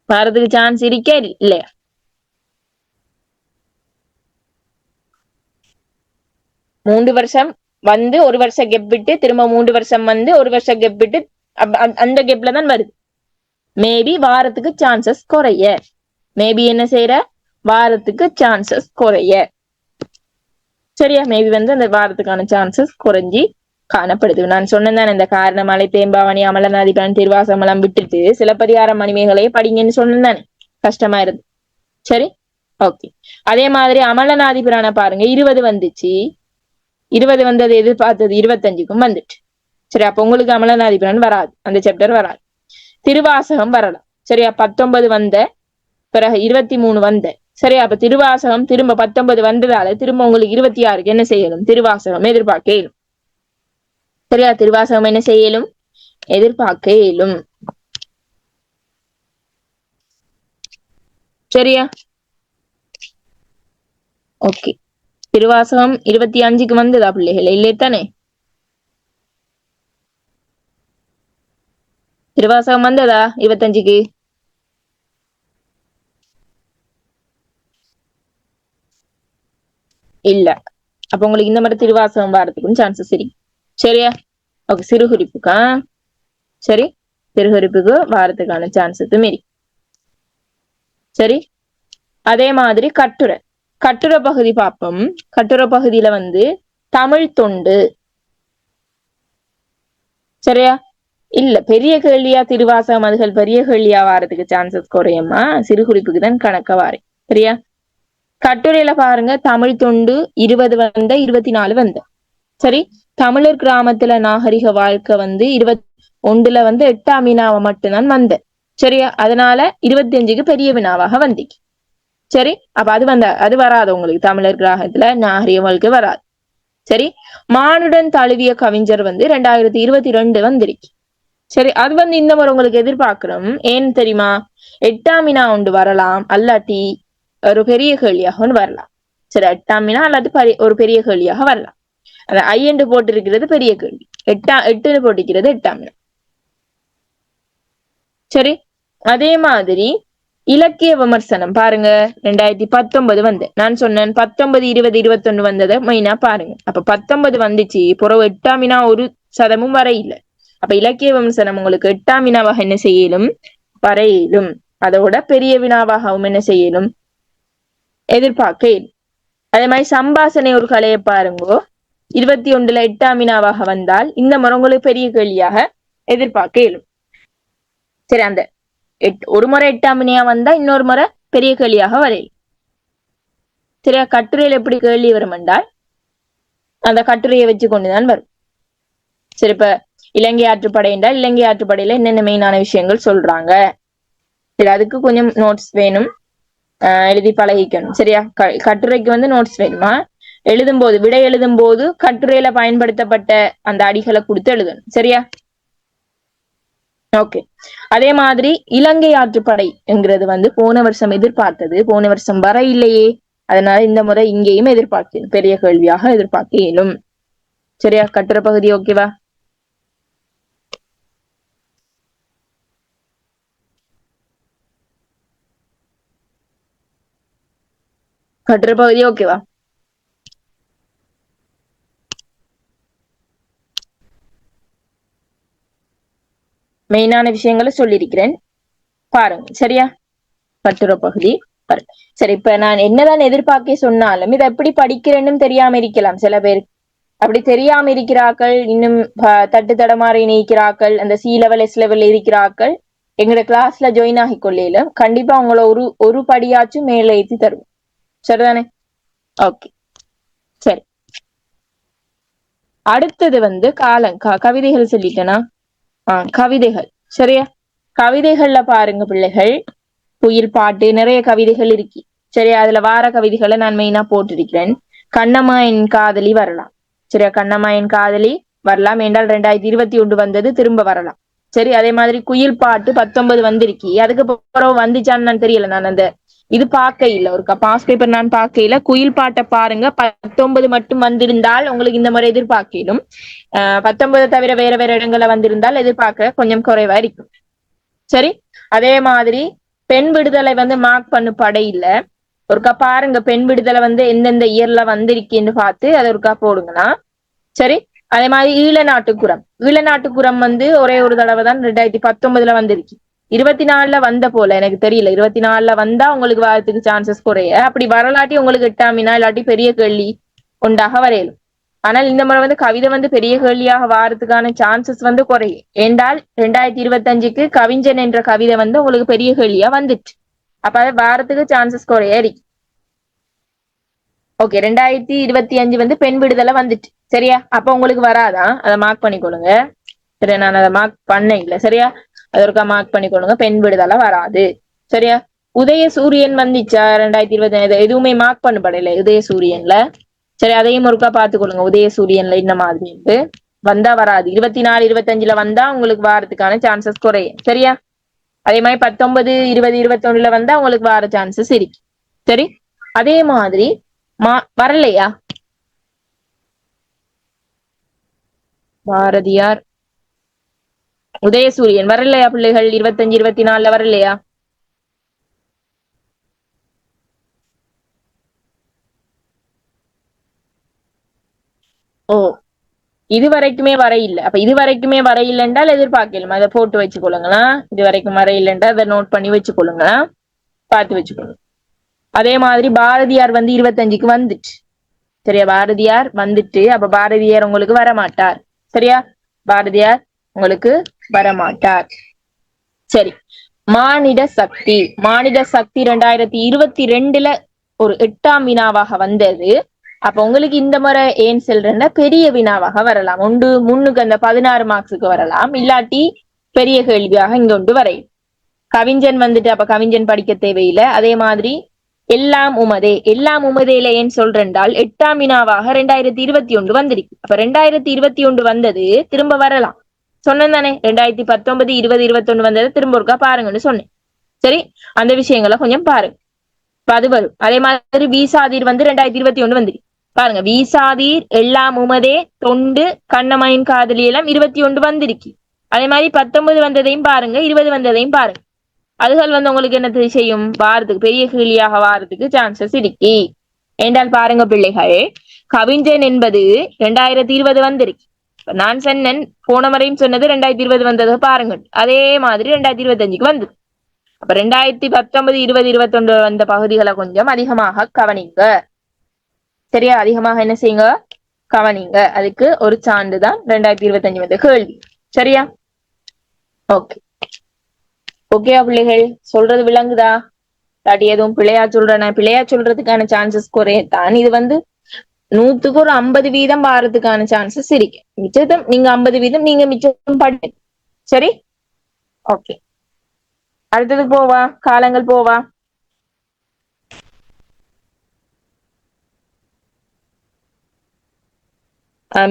Speaker 1: வரதுக்கு சான்ஸ் இருக்கே இல்லையா? மூன்று வருஷம் வந்து ஒரு வருஷம் கெப் விட்டு திரும்ப 3 வருஷம் வந்து ஒரு வருஷம் கெப் விட்டு அந்த கெப்ல தான் வருது. மேபி வாரத்துக்கு சான்சஸ் குறைய. மேபி என்ன செய்யற? வாரத்துக்கு சான்சஸ் குறைய. சரியா, மேபி வந்து அந்த வாரத்துக்கான சான்சஸ் குறைஞ்சி காணப்படுது. நான் சொன்னேன் இந்த காரணமலை, தேம்பாவணி, அமலநாதிபன், திருவாசமலம் விட்டுட்டு சிலப்பதிகாரம், மணிமேகலையை படிங்கன்னு சொன்னேன். கஷ்டமா இருந்து. சரி, ஓகே. அதே மாதிரி அமலநாதிபுரான பாருங்க, 20 வந்துச்சு. 20 வந்தது எதிர்பார்த்தது 25க்கும் வந்துட்டு. சரி, அப்ப உங்களுக்கு அமலநாதிபுரான் வராது, அந்த சாப்டர் வராது. திருவாசகம் வரலாம். சரியா, 19 வந்த, பிறகு 23 வந்த. சரியா, அப்ப திருவாசகம் திரும்ப 19 வந்ததால திரும்ப உங்களுக்கு 26க்கு என்ன செய்யணும்? திருவாசகம் எதிர்பார்க்க இயலும். சரியா, திருவாசகம் என்ன செய்யலும்? எதிர்பார்க்க இயலும். சரியா, ஓகே. திருவாசகம் 25க்கு வந்ததா பிள்ளைகள்? இல்லை தானே? திருவாசகம் வந்ததா 25க்கு? இல்ல. அப்ப உங்களுக்கு இந்த மாதிரி திருவாசகம் வாரத்துக்கும் சான்சஸ் இருக்கு. சரியா, ஓகே. சிறுகுறிப்புக்கா? சரி, சிறுகுறிப்புக்கு வாரத்துக்கான சான்சஸ் மீறி. சரி, அதே மாதிரி கட்டுரை. கட்டுரை பகுதி பார்ப்போம். கட்டுரை பகுதியில வந்து தமிழ் தொண்டு. சரியா, இல்ல பெரிய கேள்வியா திருவாசகம் அதுகள் பெரிய கேள்வியா வாரத்துக்கு சான்சஸ் குறையுமா? சிறு குறிப்புக்கு தான் கணக்க வாரேன். சரியா, கட்டுரையில பாருங்க, தமிழ் தொண்டு 20 வந்த, 24 வந்த. சரி, தமிழர் கிராமத்துல நாகரிக வாழ்க்கை வந்து 21ல வந்து 8ஆம் வினாவை மட்டும்தான் வந்த. சரியா, அதனால 25க்கு பெரிய வினாவாக வந்திக்கு. சரி, அப்ப அது வராது உங்களுக்கு. தமிழர் கிராமத்துல நாகரிக வாழ்க்கை வராது. சரி, மானுடன் தழுவிய கவிஞர் வந்து 2022 வந்திருக்கு. சரி, அது வந்து இந்த முறை உங்களுக்கு எதிர்பார்க்கிறோம். ஏன்னு தெரியுமா? 8ஆம் வினா ஒன்று வரலாம், அல்லாட்டி ஒரு பெரிய கேள்வியாக ஒன்று வரலாம். சரி, 8ஆம் வினா அல்லாட்டி ஒரு பெரிய கேள்வியாக வரலாம். அந்த ஐயண்டு போட்டு இருக்கிறது பெரிய கேள்வி, 8 போட்டிருக்கிறது 8ஆம் வினா. சரி, அதே மாதிரி இலக்கிய விமர்சனம் பாருங்க, 2019 வந்து நான் சொன்னேன் 19, 20, 21 வந்ததை மெயினா பாருங்க. அப்ப 19 வந்துச்சு, புறவு 8ஆம் வினா ஒரு சதமும் வர இல்லை. அப்ப இலக்கிய விமர்சனம் உங்களுக்கு 8ஆம் வினாவாக என்ன செய்யலும்? வரையிலும். அதோட பெரிய வினாவாகவும் என்ன செய்யலும்? எதிர்பார்க்க இயலும். அதே மாதிரி சம்பாசனை ஒரு கலையை பாருங்கோ, 21ல 8ஆம் வினாவாக வந்தால் இந்த முறை உங்களுக்கு பெரிய கேள்வியாக எதிர்பார்க்க இயலும். சரி, அந்த ஒரு முறை 8ஆம் வினா வந்தா இன்னொரு முறை பெரிய கேள்வியாக வரையும். சரியா, கட்டுரையில் எப்படி கேள்வி வரும் என்றால் அந்த கட்டுரையை வச்சு கொண்டுதான் வரும். சரி, இப்ப இலங்கை ஆற்றுப்படை என்றால் இலங்கை ஆற்றுப்படையில என்னென்ன மெயினான விஷயங்கள் சொல்றாங்க. சரி, அதுக்கு கொஞ்சம் நோட்ஸ் வேணும், எழுதி பழகிக்கணும். சரியா, கட்டுரைக்கு வந்து நோட்ஸ் வேணுமா? விடை எழுதும் போது கட்டுரையில பயன்படுத்தப்பட்ட அந்த அடிகளை கொடுத்து எழுதணும். சரியா, ஓகே. அதே மாதிரி இலங்கை ஆற்றுப்படை என்கிறது வந்து போன வருஷம் எதிர்பார்த்தது, போன வருஷம் வர இல்லையே. அதனால இந்த முறை இங்கேயும் எதிர்பார்க்க பெரிய கேள்வியாக எதிர்பார்க்க இயலும். சரியா, கட்டுரை பகுதி ஓகேவா? கட்டுரை பகுதி ஓகேவா? மெயினான விஷயங்களை சொல்லியிருக்கிறேன் பாருங்க. சரியா, கட்டுரை பகுதி பாருங்க. சரி, இப்ப நான் என்னதான் எதிர்பார்க்க சொன்னாலும் இதை எப்படி படிக்கிறேன்னு தெரியாம இருக்கலாம் சில பேருக்கு. அப்படி தெரியாம இருக்கிறார்கள், இன்னும் தட்டு தடமாறி நீக்கிறார்கள், அந்த சி லெவல் எஸ் லெவல் இருக்கிறார்கள், எங்களோட கிளாஸ்ல ஜாயின் ஆகி கொள்ளையில கண்டிப்பா உங்களை ஒரு படியாச்சும் மேல ஏற்றி தருவோம். சரிதானே? ஓகே, சரி. அடுத்தது வந்து கவிதைகள் சொல்லிட்டேனா? கவிதைகள். சரியா? கவிதைகள்ல பாருங்க பிள்ளைகள், குயில் பாட்டு நிறைய கவிதைகள் இருக்கு. சரியா? அதுல வார கவிதைகளை நான் மெயினா போட்டிருக்கிறேன். கண்ணம்மா என் காதலி வரலாம். சரியா? கண்ணம்மா என் காதலி வரலாம் என்றால் 2021 வந்தது திரும்ப வரலாம். சரி, அதே மாதிரி குயில் பாட்டு 19 வந்திருக்கி. அதுக்கு பிறகு வந்துச்சான்னு நான் தெரியல. நான் அந்த இது பார்க்க இல்ல, ஒரு பாஸ் பேப்பர் நான் பார்க்க இல்ல. குயில் பாட்டை பாருங்க, 19 மட்டும் வந்திருந்தால் உங்களுக்கு இந்த முறை எதிர்பார்க்கலும். 19 தவிர வேற வேற இடங்கள்ல வந்திருந்தால் எதிர்பார்க்க கொஞ்சம் குறைவா இருக்கும். சரி, அதே மாதிரி பெண் விடுதலை வந்து மார்க் பண்ணு படை இல்ல. ஒருக்கா பாருங்க பெண் விடுதலை வந்து எந்தெந்த இயர்ல வந்திருக்குன்னு பார்த்து அதை ஒருக்கா போடுங்களா. சரி, அதே மாதிரி ஈழநாட்டுக்குரம் வந்து ஒரே ஒரு தடவை தான் 2019 வந்திருக்கு. 24 வந்த போல எனக்கு தெரியல. 24 வந்தா உங்களுக்கு வரதுக்கு சான்சஸ் குறைய. அப்படி வரலாட்டி உங்களுக்கு 8ஆம் வினா இல்லாட்டி பெரிய கேள்வி உண்டாக வரையலும். ஆனால் இந்த முறை வந்து கவிதை வந்து பெரிய கேள்வியாக வாரத்துக்கான சான்சஸ் வந்து குறையும். ஏண்டால் 2025க்கு கவிஞன் என்ற கவிதை வந்து உங்களுக்கு பெரிய கேள்வியா வந்துட்டு. அப்ப அதை வாரத்துக்கு சான்சஸ் குறைய இருக்கு. ஓகே, 2025 வந்து பெண் விடுதலை வந்துட்டு. சரியா? அப்ப உங்களுக்கு வராதான், அதை மார்க் பண்ணிக்கொள்ளுங்க. சரியா? நான் அதை மார்க் பண்ண இல்லை. சரியா? அது ஒருக்கா மார்க் பண்ணிக்கொள்ளுங்க. பெண் விடுதலை வராது. சரியா? உதய சூரியன் வந்துச்சா 2025? எதுவுமே மார்க் பண்ணப்படல உதய சூரியன்ல. சரி, அதையும் ஒருக்கா பார்த்துக்கொள்ளுங்க. உதய சூரியன்ல இந்த மாதிரி வந்தா வராது. 24, 25ல வந்தா உங்களுக்கு வாரத்துக்கான சான்சஸ் குறையும். சரியா? அதே மாதிரி 19, 20, 21ல வந்தா உங்களுக்கு வார சான்சஸ் இருக்கு. சரி, அதே மாதிரி வரலையா பாரதியார் உதயசூரியன் வரலையா பிள்ளைகள்? 25, 24ல வரலையா? ஓ, இது வரைக்குமே வர இல்லை. அப்ப இது வரைக்குமே வர இல்லைன்றால் எதிர்பார்க்கலாம். அதை போட்டு வச்சுக்கொள்ளுங்களா. இது வரைக்கும் வர இல்லைன்றா அதை நோட் பண்ணி வச்சுக்கொள்ளுங்களா, பார்த்து வச்சுக்கொள்ளுங்க. அதே மாதிரி பாரதியார் வந்து 25க்கு வந்துட்டு. சரியா? பாரதியார் வந்துட்டு. அப்ப பாரதியார் உங்களுக்கு வரமாட்டார். சரியா? பாரதியார் உங்களுக்கு வரமாட்டார். சரி, மானிட சக்தி 2022ல ஒரு 8ஆம் வினாவாக வந்தது. அப்ப உங்களுக்கு இந்த முறை ஏன் செல்றேன்னா பெரிய வினாவாக வரலாம். ஒன்று முன்னுக்கு அந்த 16 மார்க்ஸுக்கு வரலாம், இல்லாட்டி பெரிய கேள்வியாக இங்க ஒன்று வரையும். கவிஞன் வந்துட்டு அப்ப கவிஞன் படிக்க தேவையில்லை. அதே மாதிரி எல்லாம் உமதேல ஏன் சொல்றேன்டால் 8ஆம் வினாவாக 2021 வந்திருக்கு. அப்ப 2021 வந்தது திரும்ப வரலாம். சொன்னேன் தானே, 2019, 20, 21 வந்தது திரும்ப ஒருக்கா பாருங்கன்னு சொன்னேன். சரி, அந்த விஷயங்களை கொஞ்சம் பாருங்க. அது வரும். அதே மாதிரி வீசாதீர் வந்து 2021 வந்துருக்கு. பாருங்க, வீசாதீர், எல்லாம் உமதே, தொண்டு, கண்ணம்மாயின் காதலி எல்லாம் 21 வந்திருக்கு. அதே மாதிரி 19 வந்ததையும் பாருங்க, 20 வந்ததையும் பாருங்க. அதுகள் வந்து உங்களுக்கு என்ன செய்யும்? வாரத்துக்கு பெரிய கேள்வியாக வாரத்துக்கு சான்சஸ் இருக்கு. என்றால் பாருங்க பிள்ளைகள், கவிஞன் என்பது 2020 வந்திருக்கு. நான் சொன்னேன், போன முறையும் சொன்னது 2020 வந்தது பாருங்க. அதே மாதிரி 2025க்கு வந்தது. அப்ப 2019, 20, 21 வந்த பகுதிகளை கொஞ்சம் அதிகமாக கவனிங்க. சரியா? அதிகமாக என்ன செய்யுங்க? கவனிங்க. அதுக்கு ஒரு சான்றுதான் 2025 வந்த கேள்வி. சரியா? ஓகே, ஓகேயா பிள்ளைகள்? சொல்றது விளங்குதா? இல்லாட்டி எதுவும் பிள்ளையா சொல்றேன்? பிள்ளையா சொல்றதுக்கான சான்சஸ் குறையத்தான். இது வந்து 100க்கு ஒரு 50% வாரத்துக்கான சான்சஸ் இருக்கு. மிச்சம் நீங்க 50% நீங்க மிச்சம் படிங்க. சரி, ஓகே. அடுத்தது போவா, காலங்கள் போவா.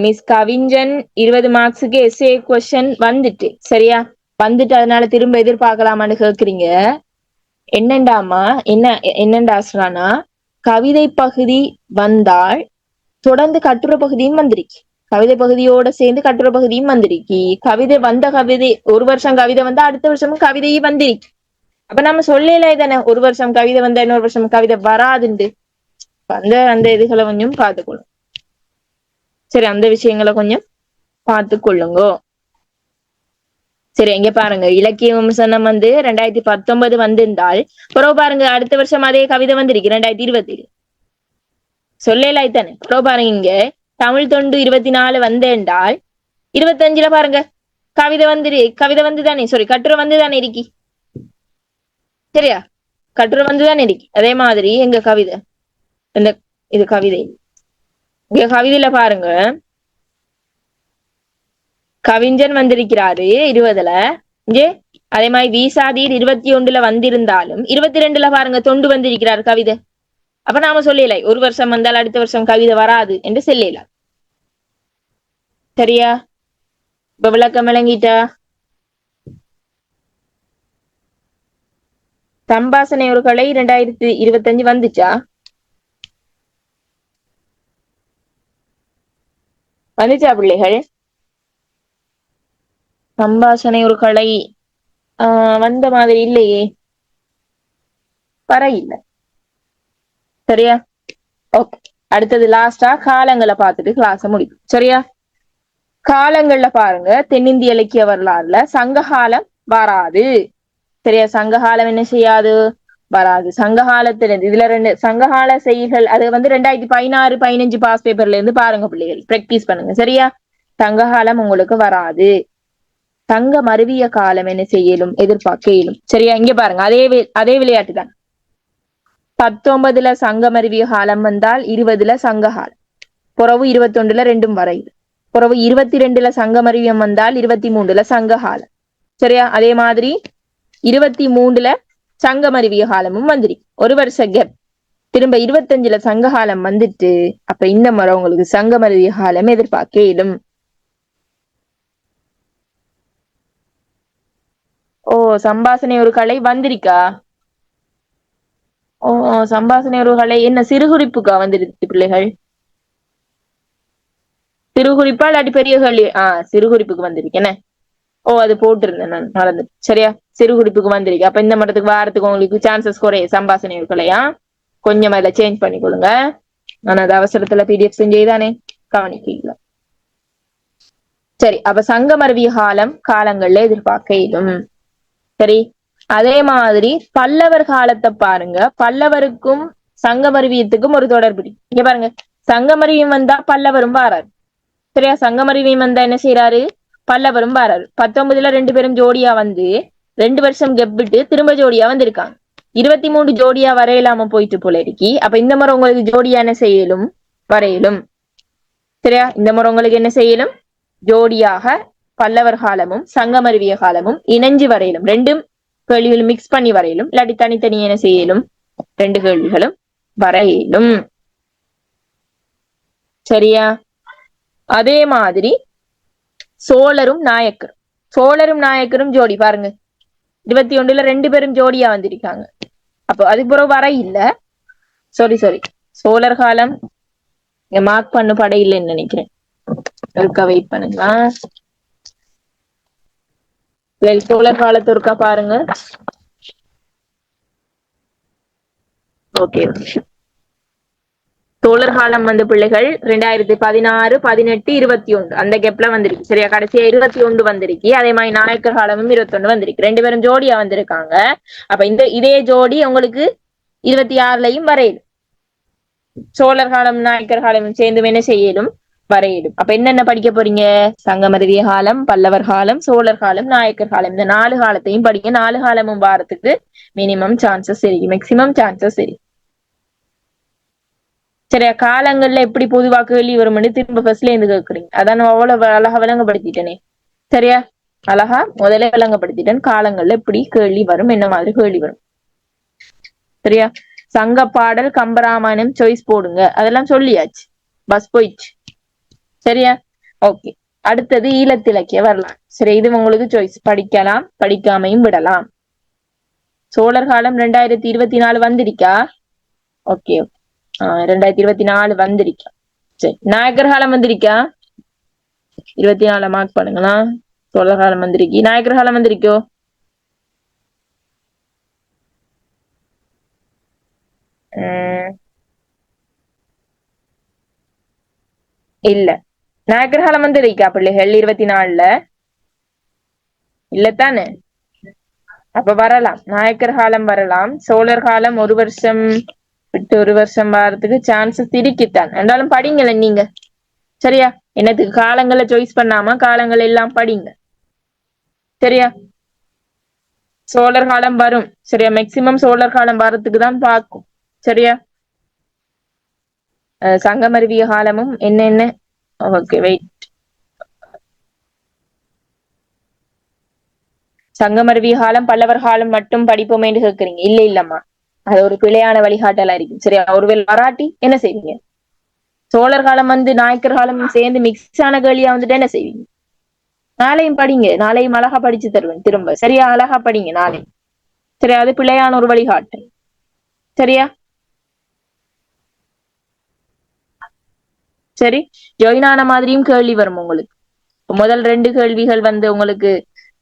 Speaker 1: மிஸ் கவிஞன் 20 மார்க்ஸுக்கு எஸ்ஏ கொஸ்டின் வந்துட்டு. சரியா? வந்துட்டு அதனால திரும்ப எதிர்பார்க்கலாமான்னு கேக்குறீங்க. என்னண்டாமா என்னண்டா சொல்றானா, கவிதை பகுதி வந்தால் தொடர்ந்து கட்டுரை பகுதியும் வந்திருக்கு. கவிதை பகுதியோட சேர்ந்து கட்டுரை பகுதியும் வந்திருக்கு. கவிதை ஒரு வருஷம் கவிதை வந்தா அடுத்த வருஷமும் கவிதையும் வந்திருக்கு. அப்ப நம்ம சொல்லல தானே, ஒரு வருஷம் கவிதை வந்தா இன்னொரு வருஷம் கவிதை வராதுண்டு. அந்த இதுகளை கொஞ்சம் பார்த்துக்கொள்ளும். சரி, அந்த விஷயங்களை கொஞ்சம் பார்த்து கொள்ளுங்க. சரி, எங்க பாருங்க, இலக்கிய விமர்சனம் வந்து 2019 வந்திருந்தால் பிறகு பாருங்க அடுத்த வருஷம் அதே கவிதை வந்திருக்கு 2020. சொல்லல தானே. பிறகு பாருங்க, இங்க தமிழ் தொண்டு 24 வந்தேன்டால் 25ல பாருங்க கவிதை வந்துதானே, சாரி கட்டுரை வந்துதானே இருக்கி. சரியா? கட்டுரை வந்துதானே இருக்கு. அதே மாதிரி எங்க கவிதை, இந்த இது கவிதை, இங்க கவிதையில பாருங்க கவிஞன் வந்திருக்கிறாரு 20ல. இங்கே அதே மாதிரி வீசாதீர் 21ல வந்திருந்தாலும் 22ல பாருங்க தொண்டு வந்திருக்கிறார் கவிதை. அப்ப நாம சொல்லல ஒரு வருஷம் வந்தால் அடுத்த வருஷம் கவிதை வராது என்று சொல்லலாம். சரியா? இப்ப விளக்கம் விளங்கிட்டா? சம்பாசனை ஒரு கலை 2025 வந்துச்சா? வந்துச்சா பிள்ளைகள்? சம்பாஷணை ஒரு கலை வந்த மாதிரி இல்லையே, வர இல்லை. சரியா? ஓகே, அடுத்தது லாஸ்டா காலங்களை பார்த்துட்டு கிளாஸ முடிக்கும். சரியா? காலங்கள்ல பாருங்க, தென்னிந்திய இலக்கிய வரலாறுல சங்ககாலம் வராது. சரியா? சங்ககாலம் என்ன செய்யாது? வராது. சங்ககாலத்துல இதுல 2 சங்ககால செய்திகள், அது 2016 15 பாஸ் பேப்பர்ல இருந்து பாருங்க பிள்ளைகள், பிராக்டிஸ் பண்ணுங்க. சரியா? சங்ககாலம் உங்களுக்கு வராது. சங்க மருவிய காலம் என்ன செய்யலும் எதிர்பார்க்க இயலும். சரியா? இங்க பாருங்க, அதே விளையாட்டு தான். 19ல சங்க மருவிய காலம் வந்தால் 20ல சங்ககாலம், புறவு 21ல ரெண்டும் வரையுது. புறவு 22ல சங்க மருவியம் வந்தால் 23ல சங்ககாலம். சரியா? அதே மாதிரி 23ல சங்க மருவிய காலமும் வந்துருக்கு. ஒரு வருஷ கேப். திரும்ப 25ல சங்ககாலம் வந்துட்டு, அப்ப இந்த முறை உங்களுக்கு சங்க மருவிய காலம் எதிர்பார்க்க இயலும். ஓ, சம்பாசனை ஒரு கலை வந்திருக்கா? ஓ, சம்பாசனை ஒரு கலை என்ன சிறுகுறிப்புக்கா வந்துருக்கு பிள்ளைகள்? சிறுகுறிப்பா இல்லாட்டி பெரிய கல்வி? சிறுகுறிப்புக்கு வந்திருக்கேன். ஓ, அது போட்டிருந்தேன் நான் மறந்து. சரியா? சிறுகுறிப்புக்கு வந்திருக்கு. அப்ப இந்த மட்டத்துக்கு வாரத்துக்கு உங்களுக்கு சான்சஸ் குறைய சம்பாசனை ஒரு கலையா. கொஞ்சம் அதில் சேஞ்ச் பண்ணி கொடுங்க. நான் அது அவசரத்துல பிடிஎஃப் செஞ்சேதானே, கவனிக்கல. சரி, அப்ப சங்க மருவிய காலம் காலங்கள்ல எதிர்பார்க்க இயலும். சரி, அதே மாதிரி பல்லவர் காலத்தை பாருங்க. பல்லவருக்கும் சங்கமருவியத்துக்கும் ஒரு தொடர்பு. இங்க பாருங்க, சங்கமருவியம் வந்தா பல்லவரும் வாராரு. சரியா? சங்கமருவியம் வந்தா என்ன செய்யறாரு? பல்லவரும் வாராரு. 19ல 2 பேரும் ஜோடியா வந்து 2 வருஷம் கெப்பிட்டு திரும்ப ஜோடியா வந்திருக்காங்க. 23 ஜோடியா வரையலாம போயிட்டு போல இருக்கி. அப்ப இந்த முறை உங்களுக்கு ஜோடியா என்ன செய்யலும்? வரையலும். சரியா? இந்த முறை உங்களுக்கு என்ன செய்யலும்? ஜோடியாக பல்லவர் காலமும் சங்கமருவிய காலமும் இணைஞ்சு வரையிலும். ரெண்டும் கேள்விகளும் மிக்ஸ் பண்ணி வரையிலும். இல்லாட்டி தனித்தனி என்ன செய்யலும்? 2 கேள்விகளும் வரையிலும். சரியா? அதே மாதிரி சோழரும் நாயக்கரும் ஜோடி பாருங்க. 21ல 2 பேரும் ஜோடியா வந்திருக்காங்க. அப்போ அது பிறகு வர இல்ல. சாரி, சோழர் காலம் மார்க் பண்ணு படை இல்லைன்னு நினைக்கிறேன். வெயிட் பண்ணுங்க. சோழர் காலத்து இருக்கா பாருங்க. ஓகே, சோழர் காலம் பிள்ளைகள் 2016 18 21 அந்த கேப்ல வந்திருக்கு. சரியா? கடைசியா 21 வந்திருக்கு. அதே மாதிரி நாயக்கர் காலமும் 21 வந்திருக்கு. 2 பேரும் ஜோடியா வந்திருக்காங்க. அப்ப இதே ஜோடி உங்களுக்கு 26லயும் வரையிடும். சோழர் காலம் நாயக்கர் காலமும் சேர்ந்து என்ன செய்யலும்? வரையிடும். அப்ப என்னென்ன படிக்க போறீங்க? சங்கமருவிய காலம், பல்லவர் காலம், சோழர் காலம், நாயக்கர் காலம். இந்த 4 காலத்தையும் படிக்க. 4 காலமும் வாரத்துக்கு மினிமம் சான்சஸ் இருக்கு, மேக்சிமம் சான்சஸ் இருக்கு. சரியா? காலங்கள்ல எப்படி பொதுவா கேள்வி வரும்னு திரும்ப ஃபர்ஸ்ட்ல இருந்து கேக்குறீங்க. அதான் அவ்வளவு அழகா விளங்கப்படுத்திட்டேனே. சரியா? அழகா முதல்ல விளங்கப்படுத்திட்டேன். காலங்கள்ல எப்படி கேள்வி வரும், என்ன மாதிரி கேள்வி வரும். சரியா? சங்க பாடல், கம்பராமாயணம் சாய்ஸ் போடுங்க. அதெல்லாம் சொல்லியாச்சு, பஸ் போயிடுச்சு. சரியா? ஓகே, அடுத்தது ஈழத்திலக்கிய வரலாம். சரி, இது உங்களுக்கு சாய்ஸ். படிக்கலாம், படிக்காமையும் விடலாம். சோழர் காலம் 2024 வந்திருக்கா? ஓகே, 2024 வந்திருக்கா. சரி, நாயக்கர் காலம் வந்திருக்கா? 24 மார்க் பண்ணுங்களா. சோழர் காலம் வந்திருக்கு. நாயக்கர் காலம் வந்திருக்கோ? இல்ல. நாயக்கர் காலம் வந்திருக்கா பிள்ளைகள் 24ல? இல்லத்தானே? அப்ப வரலாம், நாயக்கர் காலம் வரலாம். சோழர் காலம் ஒரு வருஷம் விட்டு ஒரு வருஷம் வர்றதுக்கு சான்சஸ் இருக்குத்தான். என்றாலும் படிங்கள நீங்க. சரியா? என்னத்துக்கு காலங்களை சாய்ஸ் பண்ணாம காலங்கள் எல்லாம் படிங்க. சரியா? சோழர் காலம் வரும். சரியா? மேக்சிமம் சோழர் காலம் வர்றதுக்கு தான் பார்க்கும். சரியா? சங்கமருவிய காலமும் என்ன. Okay, wait. சங்கமருவி காலம் பல்லவர் காலம் மட்டும் படிப்போமே என்று கேட்கறீங்க. இல்ல இல்லம்மா, அது ஒரு பிழையான வழிகாட்டலா இருக்கும். சரியா, ஒருவேளை வராட்டி என்ன செய்வீங்க? சோழர் காலம் வந்து நாயக்கர் காலம் சேர்ந்து மிக்ஸ் ஆன கேள்வியா வந்துட்டு என்ன செய்வீங்க? நாளையும் படிங்க, நாளையும் அழகா படிச்சு தருவேன் திரும்ப. சரியா, அழகா படிங்க நாளை. சரியா, அது பிழையான ஒரு வழிகாட்டல். சரியா, சரி. ஜொயினான மாதிரியும் கேள்வி வரும் உங்களுக்கு. முதல் 2 கேள்விகள் வந்து உங்களுக்கு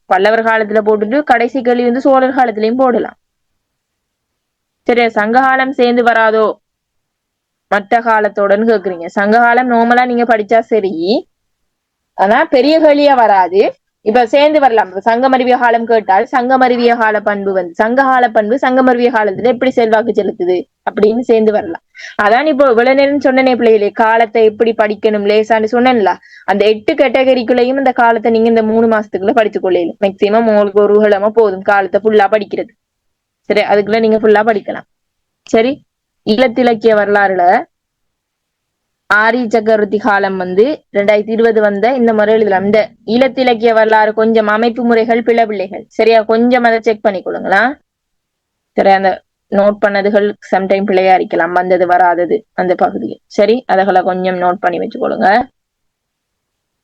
Speaker 1: பல்லவர் காலத்துல போட்டுட்டு கடைசி கேள்வி வந்து சோழர் காலத்திலயும் போடலாம். சரியா, சங்ககாலம் சேர்ந்து வராதோ மற்ற காலத்தோடன்னு கேக்குறீங்க. சங்ககாலம் நார்மலா நீங்க படிச்சா சரி, ஆனா பெரிய கேள்வியா வராது. இப்ப சேர்ந்து வரலாம். சங்கமருவிய காலம் கேட்டால் சங்கமருவிய கால பண்பு வந்து சங்ககால பண்பு சங்கமருவிய காலத்துல எப்படி செல்வாக்கு செலுத்துது அப்படின்னு சேர்ந்து வரலாம். அதான் இப்போ இவ்வளவு நேரம் சொன்னனே பிள்ளைகளே, காலத்தை எப்படி படிக்கணும் லேசான்னு சொன்னேன்ல. அந்த 8 கேட்டகரிக்குள்ளேயும் இந்த காலத்தை நீங்க இந்த 3 மாசத்துக்குள்ள படிச்சு கொள்ளையிலும். மேக்சிமம் உங்களுக்கு ஒரு கிழமை போதும் காலத்தை ஃபுல்லா படிக்கிறது. சரி, அதுக்குள்ள நீங்க ஃபுல்லா படிக்கலாம். சரி, ஈழத்திலக்கிய வரலாறுல ஆரிய சக்கரவர்த்தி காலம் வந்து 2020 வந்த இந்த முறை எழுதலாம். இந்த ஈழத்திலக்கிய வரலாறு கொஞ்சம் அமைப்பு முறைகள் பிள்ளைகள். சரியா, கொஞ்சம் அதை செக் பண்ணி கொடுங்களா. சரி, அந்த நோட் பண்ணதுகள் சம்டைம் பிள்ளையா இருக்கலாம், வந்தது வராதது அந்த பகுதியில். சரி, அதுகளை கொஞ்சம் நோட் பண்ணி வச்சுக்கொள்ளுங்க.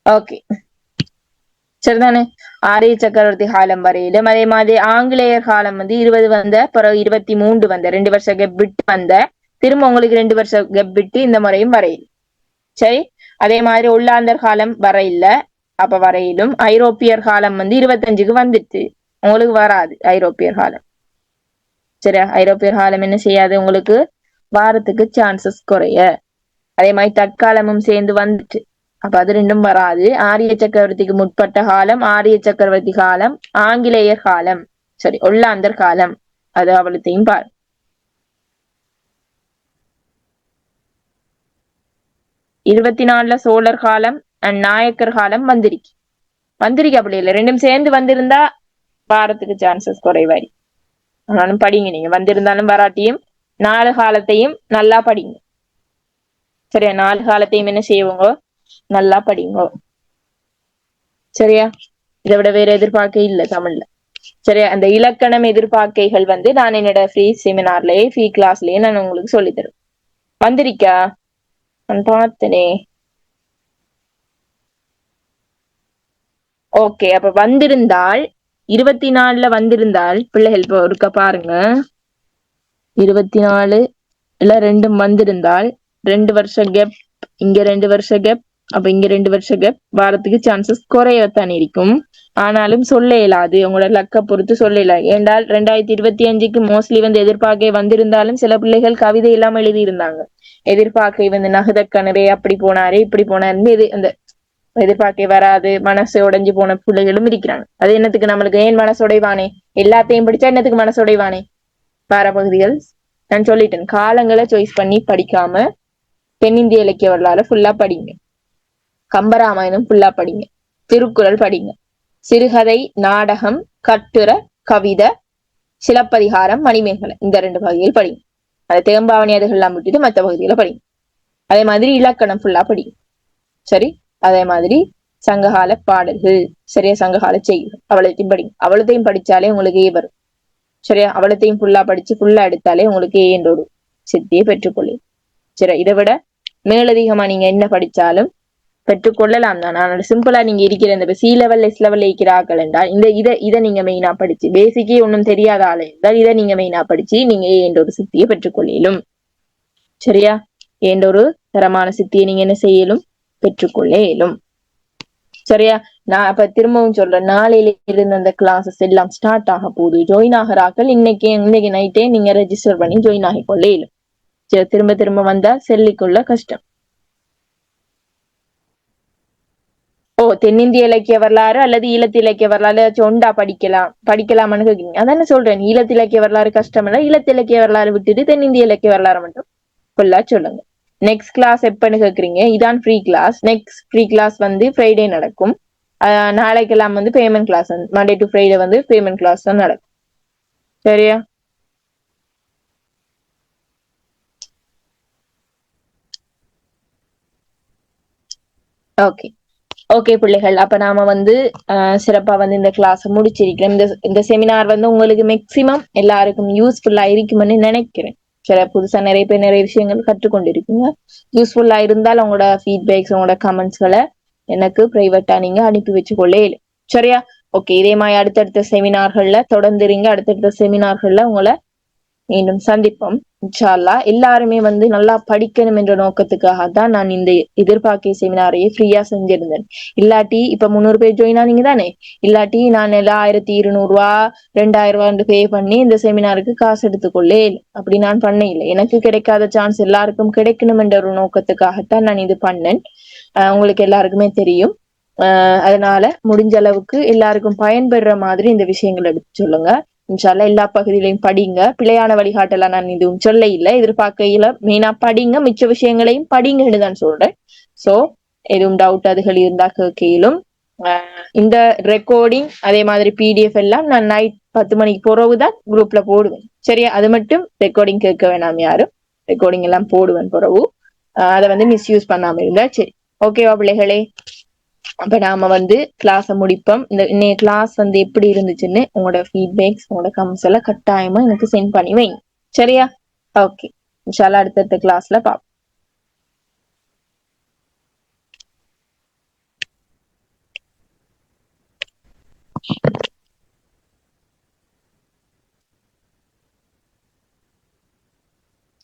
Speaker 1: ஓகே, சரிதானே. ஆரிய சக்கரவர்த்தி காலம் வரையிலும் அதே மாதிரி ஆங்கிலேயர் காலம் வந்து 20 வந்த பிறகு 23 வந்த 2 வருஷம் கெப் விட்டு வந்த திரும்ப உங்களுக்கு 2 வருஷம் கெப் விட்டு இந்த முறையும் வரையில். சரி, அதே மாதிரி உள்ளாந்தர் காலம் வர இல்ல, அப்ப வரையிலும் ஐரோப்பியர் காலம் வந்து 25க்கு வந்துட்டு உங்களுக்கு வராது ஐரோப்பியர் காலம். சரியா, ஐரோப்பியர் காலம் என்ன செய்யாது உங்களுக்கு வாரத்துக்கு சான்சஸ் குறைய. அதே மாதிரி தற்காலமும் சேர்ந்து வந்துட்டு அப்ப அது 2ம் வராது. ஆரிய சக்கரவர்த்திக்கு முற்பட்ட காலம், ஆரிய சக்கரவர்த்தி காலம், ஆங்கிலேயர் காலம், சரி ஒல்லாந்தர் காலம், அது அவளத்தையும் பாரு. 24ல சோழர் காலம் அண்ட் நாயக்கர் காலம் வந்திருக்கு அப்படி இல்லை, 2ம் சேர்ந்து வந்திருந்தா வாரத்துக்கு சான்சஸ் குறைவாரி. ஆனாலும் படிங்க, நீங்க வந்திருந்தாலும் வராட்டியும் 4 காலத்தையும் நல்லா படிங்க. சரியா, 4 காலத்தையும் என்ன செய்வோங்க, நல்லா படிங்க. சரியா, இதை விட வேற எதிர்பார்க்க இல்ல தமிழ்ல. சரியா, அந்த இலக்கணம் எதிர்பார்க்கைகள் வந்து நான் என்னோட ஃப்ரீ செமினார்லயே ஃப்ரீ கிளாஸ்லயே நான் உங்களுக்கு சொல்லி தருவேன். வந்திருக்கா? நான் பார்த்தனே. ஓகே, அப்ப வந்திருந்தால் 24ல வந்திருந்தால் பிள்ளைகள் இப்போ இருக்க பாருங்க. 24 இல்ல 2ம் வந்திருந்தால் 2 வருஷம் கேப், இங்க 2 வருஷம் கேப், அப்ப இங்க 2 வருஷம் கேப், வாரத்துக்கு சான்சஸ் குறையத்தான் இருக்கும். ஆனாலும் சொல்ல இயலாது, உங்களோட லக்க பொறுத்து சொல்ல இயலாது. ஏண்டால் 2025க்கு மோஸ்ட்லி வந்து எதிர்பார்க்கை வந்திருந்தாலும் சில பிள்ளைகள் கவிதை இல்லாம எழுதி இருந்தாங்க. எதிர்பார்க்கை வந்து நகதக்கணரே அப்படி போனாரே இப்படி போனாரு, இது அந்த எதிர்பார்க்கை வராது, மனசு உடைஞ்சு போன பிள்ளைகளும் இருக்கிறாங்க. அது என்னத்துக்கு நம்மளுக்கு ஏன் மனசு உடைவானே, எல்லாத்தையும் படிச்சா என்னத்துக்கு மனசு உடைவானே. பாரபகுதிகள் நான் சொல்லிட்டேன். காலங்களை சாய்ஸ் பண்ணி படிக்காம தென்னிந்திய இலக்கிய வரலாறு ஃபுல்லா படிங்க. கம்பராமாயணம் ஃபுல்லா படிங்க. திருக்குறள் படிங்க. சிறுகதை, நாடகம், கட்டுரை, கவிதை, சிலப்பதிகாரம், மணிமேகலை இந்த 2 பகுதிகள் படிங்க. அதை தேம்பாவணி அதுகள்லாம் விட்டுட்டு மற்ற பகுதிகளை படிங்க. அதே மாதிரி இலக்கணம் ஃபுல்லா படிங்க. சரி, அதே மாதிரி சங்ககால பாடல்கள், சரியா, சங்ககால செய்யுள் அவளத்தையும் படிங்க. அவளத்தையும் படிச்சாலே உங்களுக்கு ஏ வரும். சரியா, அவளத்தையும் ஃபுல்லா படிச்சு ஃபுல்லா எடுத்தாலே உங்களுக்கு ஏ என்ற ஒரு சித்தியை பெற்றுக்கொள்ளு. சரி, இதை விட மேலதிகமா நீங்க என்ன படிச்சாலும் பெற்றுக்கொள்ளலாம் தான். ஆனால் சிம்பிளா நீங்க இருக்கிற இந்த சி லெவல் எஸ் லெவல் இருக்கிற ஆக்கள் என்றால் இந்த இதை நீங்க மெயினா படிச்சு, பேசிக்கே ஒன்றும் தெரியாத ஆளு என்றால் இதை நீங்க மெயினா படிச்சு நீங்க ஏ என்ற ஒரு சித்தியை பெற்றுக்கொள்ளும். சரியா, என்ற ஒரு தரமான சித்தியை நீங்க என்ன செய்யலும் பெற்றுக்கொள்ள இயலும். சரியா, நான் அப்ப திரும்பவும் சொல்றேன், நாளையில இருந்து அந்த கிளாஸஸ் எல்லாம் ஸ்டார்ட் ஆக போகுது. ஜாயின் ஆகிறாக்கள் இன்னைக்கு நைட்டே நீங்க ரெஜிஸ்டர் பண்ணி ஜாயின் ஆகிக்கொள்ள இயலும். திரும்ப திரும்ப வந்தா செல்லிக்கொள்ள கஷ்டம். தென்னிந்திய இலக்கிய வரலாறு அல்லது ஈழத்து இலக்கிய வரலாறு ஒண்டா படிக்கலாம்னு கேக்குறீங்க. அதானே சொல்றேன், ஈழத்து இலக்கிய வரலாறு கஷ்டம் இல்ல, ஈழத்து இலக்கிய வரலாறு விட்டுட்டு தென்னிந்திய இலக்கிய வரலாறு மட்டும் ஃபுல்லா சொல்லுங்க. நெக்ஸ்ட் கிளாஸ் எப்பன்னு கேக்குறீங்க, இதான் free class. Next free class வந்து ஃப்ரைடே நடக்கும். நாளைக்கெல்லாம் வந்து payment class, Monday to Friday வந்து பேமெண்ட் கிளாஸ் தான் நடக்கும். சரியா, ஓகே. ஓகே பிள்ளைகள், அப்ப நாம வந்து சிறப்பா வந்து இந்த கிளாஸ் முடிச்சிருக்கிறோம். இந்த செமினார் வந்து உங்களுக்கு மேக்சிமம் எல்லாருக்கும் யூஸ்ஃபுல்லா இருக்கும்னு நினைக்கிறேன். சில புதுசா நிறைய பேர் நிறைய விஷயங்கள் கற்றுக்கொண்டிருக்கீங்க. யூஸ்ஃபுல்லா இருந்தால் உங்களோட ஃபீட்பேக்ஸ், உங்களோட கமெண்ட்ஸ்களை எனக்கு பிரைவேட்டா நீங்க அனுப்பி வச்சுக்கொள்ளே. சரியா? ஓகே, இதே மாதிரி அடுத்தடுத்த செமினார்கள்ல தொடர்ந்துறீங்க. அடுத்தடுத்த செமினார்கள்ல உங்களை மீண்டும் சந்திப்போம் இன்ஷா அல்லாஹ். எல்லாருமே வந்து நல்லா படிக்கணும் என்ற நோக்கத்துக்காக தான் நான் இந்த எதிர்பார்க்கை செமினாரையே ஃப்ரீயா செஞ்சிருந்தேன். இல்லாட்டி இப்ப 300 பேர் ஜாயின் ஆனீங்க தானே, இல்லாட்டி நான் எல்லாம் 1200 2000 பே பண்ணி இந்த செமினாருக்கு காசு எடுத்துக்கொள்ளே. அப்படி நான் பண்ண இல்லை. எனக்கு கிடைக்காத சான்ஸ் எல்லாருக்கும் கிடைக்கணும் என்ற ஒரு நோக்கத்துக்காகத்தான் நான் இது பண்ணேன். உங்களுக்கு எல்லாருக்குமே தெரியும். அதனால முடிஞ்ச அளவுக்கு எல்லாருக்கும் பயன்பெற மாதிரி இந்த விஷயங்கள் எடுத்து சொல்லுங்க. இன்ஷால்லா எல்லா பகுதியிலையும் படிங்க. பிழையான வழிகாட்டலாம் நான் இதுவும் சொல்ல இல்லை. எதிர்பார்க்கையில மெயினா படிங்க, மிச்ச விஷயங்களையும் படிங்கன்னு தான் சொல்றேன். சோ எதுவும் டவுட் அதுகள் இருந்தா கேளும். இந்த ரெக்கார்டிங் அதே மாதிரி பிடிஎஃப் எல்லாம் நான் நைட் 10 மணிக்கு பிறகுதான் குரூப்ல போடுவேன். சரியா? அது மட்டும் ரெக்கார்டிங் கேட்க வேணாம் யாரும். ரெக்கார்டிங் எல்லாம் போடுவேன் பிறகு. அதை வந்து மிஸ்யூஸ் பண்ணாம இருந்தா சரி. ஓகேவா பிள்ளைகளே? அப்ப நாம வந்து கிளாஸ முடிப்போம். இந்த கிளாஸ் வந்து எப்படி இருந்துச்சுன்னு உங்களோட ஃபீட்பேக்ஸ், உங்களோட கமெண்ட்ஸ் எல்லாம் கட்டாயமா எனக்கு சென்ட் பண்ணி வைங்க. சரியா? ஓகே, இன்ஷால்லா அடுத்தடுத்த கிளாஸ்ல பாப்போம்.